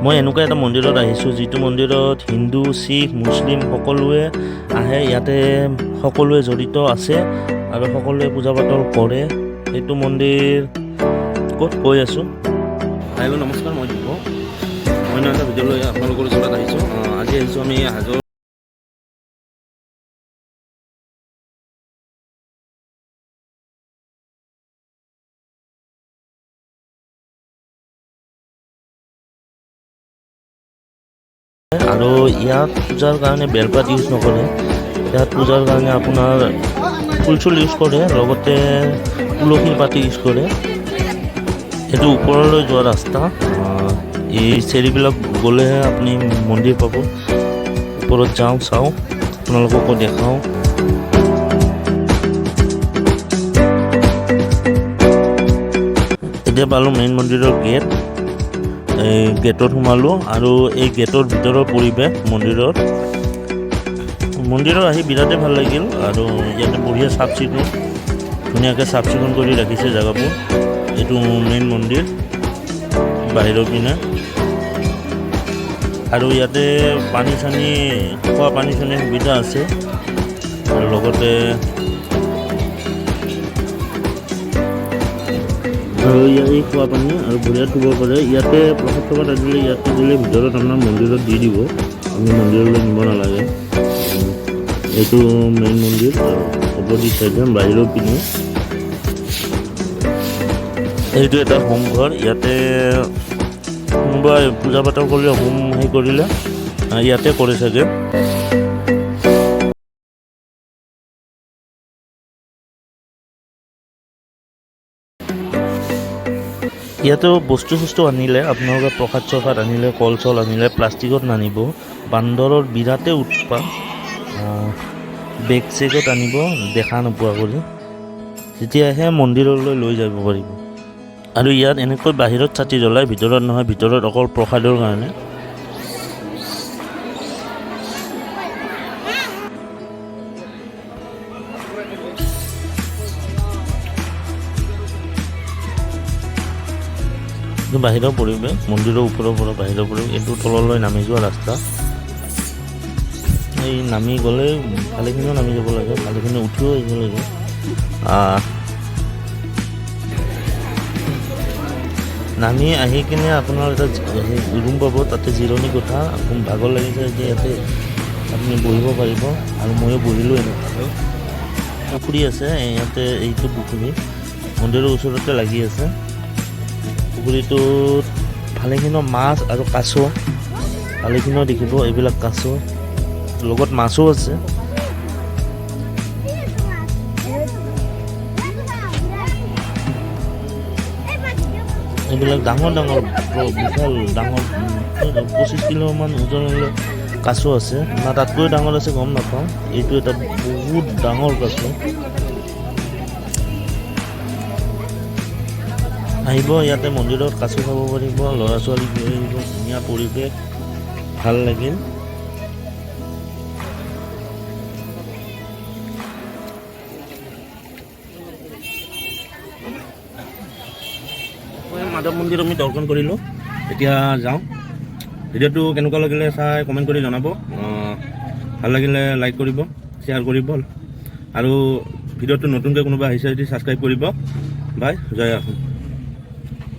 মই এনেকুৱা এটা মন্দিৰত আহিছোঁ যিটো মন্দিৰত হিন্দু শিখ মুছলিম সকলোৱে আহে। ইয়াতে সকলোৱে জড়িত আছে আৰু সকলোৱে পূজা পাতল কৰে। এইটো মন্দিৰ ক'ত কৈ আছোঁ। হেল্ল' নমস্কাৰ, মই দিব মই এটা ভিডিঅ'লৈ আপোনালোকৰ ওচৰত আহিছোঁ। আজি আহিছোঁ আমি হাজোৰ আৰু ইয়াত পূজাৰ কাৰণে বেলপাত ইউজ নকৰে। ইয়াত পূজাৰ কাৰণে আপোনাৰ ফুল চুল ইউজ কৰে, লগতে তুলসীৰ পাত ইউজ কৰে। এইটো ওপৰলৈ যোৱা ৰাস্তা। এই চেৰিবিলাক গ'লেহে আপুনি মন্দিৰ পাব। ওপৰত যাওঁ, চাওঁ, আপোনালোককো দেখাওঁ। এতিয়া পালোঁ মেইন মন্দিৰৰ গেট। এই গেটত সোমালোঁ আৰু এই গেটৰ ভিতৰৰ পৰিৱেশ মন্দিৰৰ আহি বিৰাটেই ভাল লাগিল। আৰু ইয়াতে বঢ়িয়া চাফ চিকুণ, ধুনীয়াকৈ চাফ চিকুণ কৰি ৰাখিছে জেগাবোৰ। এইটো মেইন মন্দিৰ বাহিৰৰ পিনে। আৰু ইয়াতে পানী চানী, খোৱা পানী চানী সুবিধা আছে। আৰু লগতে এই খোৱা পানী আৰু বঢ়িয়া থ'ব পাৰে। ইয়াতে প্ৰসাদ চসাদ আনিলে ইয়াতে দিলে ভিতৰত আপোনাৰ মন্দিৰত দি দিব, আমি মন্দিৰলৈ নিব নালাগে। এইটো মেইন মন্দিৰ অপজিট চাইডে বাহিৰৰ পিনে। এইটো এটা হোম ঘৰ। ইয়াতে কোনোবাই পূজা পাতল কৰিলে, হোম কৰিলে ইয়াতে কৰে চাগে। ইয়াতেও বস্তু চস্তু আনিলে, আপোনালোকে প্ৰসাদ চসাদ আনিলে, কল চল আনিলে প্লাষ্টিকত নানিব। বান্দৰৰ বিৰাটেই উৎপাত। বেগ চেগত আনিব দেখা নোপোৱা কৰি, তেতিয়াহে মন্দিৰলৈ লৈ যাব পাৰিব। আৰু ইয়াত এনেকৈ বাহিৰত চাতি জ্বলায়, ভিতৰত নহয়। ভিতৰত অকল প্ৰসাদৰ কাৰণে। বাহিৰৰ পৰিৱেশ, মন্দিৰৰ ওপৰৰ পৰা বাহিৰৰ পৰিৱেশ। এইটো তললৈ নামি যোৱা ৰাস্তা। এই নামি গ'লে ভালেখিনিও নামি যাব লাগে, ভালেখিনি উঠিও আহিব লাগে। নামি আহি কিনে আপোনাৰ এটা ৰুম পাব, তাতে জিৰণি কোঠা। ভাগৰ লাগিছে যে ইয়াতে আপুনি বহিব পাৰিব। আৰু ময়ো বহিলোঁ এনেকুৱাকৈ। পুখুৰী আছে ইয়াতে, এইটো পুখুৰী মন্দিৰৰ ওচৰতে লাগি আছে। পুখুৰীটোত ভালেখিনি মাছ আৰু কাছ, ভালেখিনিও দেখিব। এইবিলাক কাছ, লগত মাছো আছে। এইবিলাক ডাঙৰ ডাঙৰ বিশাল ডাঙৰ 25 কিলোমান ওজনলৈ কাছ আছে। না তাতকৈ ডাঙৰ আছে গম নাপাওঁ। এইটো এটা বহুত ডাঙৰ কাছ। আহিব ইয়াতে মন্দিৰত কাছ খাব পাৰিব, ল'ৰা ছোৱালী লৈ আহিব। ধুনীয়া পৰিৱেশ, ভাল লাগিল। মাধৱ মন্দিৰ আমি দৰ্শন কৰিলোঁ। এতিয়া যাওঁ। ভিডিঅ'টো কেনেকুৱা লাগিলে চাই কমেণ্ট কৰি জনাব। ভাল লাগিলে লাইক কৰিব, শ্বেয়াৰ কৰিব। আৰু ভিডিঅ'টো নতুনকৈ কোনোবা আহিছে যদি ছাবস্ক্ৰাইব কৰিব। বাই, জয় আহোম।